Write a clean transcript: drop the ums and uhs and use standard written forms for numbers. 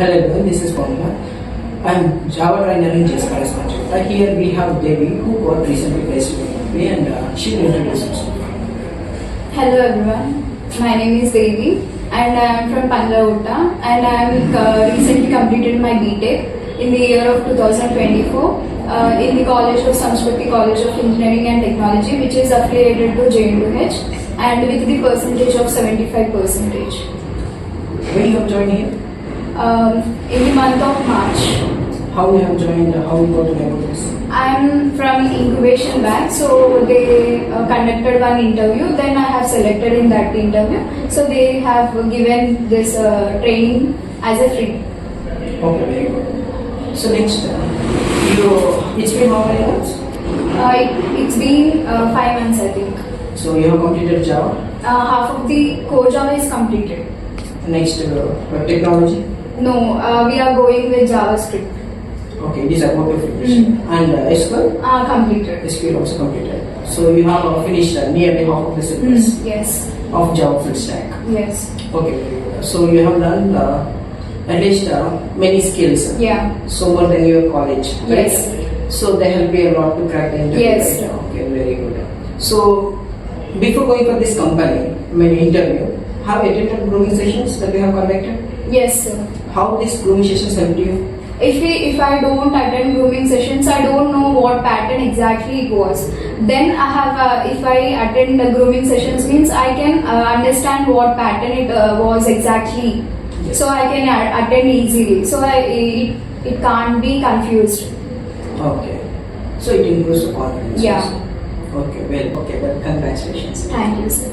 Hello everyone, this is Pamela. I am Java trainer in JSpiders. Here we have Devi who got recently placed with me and she will introduce herself. Hello everyone, my name is Devi and I am from Punjagutta and I am recently completed my B.TECH in the year of 2024 in the College of Samskriti College of Engineering and Technology, which is affiliated to JNUH, and with the percentage of 75%. When you have joined here? In the month of March. How you have joined, how you got to know this? I am from incubation batch, so they conducted one interview, then I have selected in that interview. So they have given this training as a free. Okay, very good. So next, it's been how many months? It's been 5 months, I think. So you have completed Java? Half of the core Java is completed. Next, web technology? No, we are going with JavaScript. Okay, these are both finished. And SQL? Completed. SQL also completed. So you have finished nearly half of the syllabus Yes. of Java full stack. Yes. Okay, very good. So you have learned at least many skills. Yeah. So more than your college, right? Yes. So they help you a lot to crack the interview. Yes. Right? Okay, very good. So before going for this company, interview, have you attended grooming sessions that we have conducted? Yes, sir. How these grooming sessions helped you? If I don't attend grooming sessions, I don't know what pattern exactly it was. Then I have if I attend the grooming sessions means I can understand what pattern it was exactly. Yes. So I can attend easily. So it can't be confused. Okay. So it improves the confidence. Yeah. Also. Okay, well, okay, well, congratulations. Thank you, sir.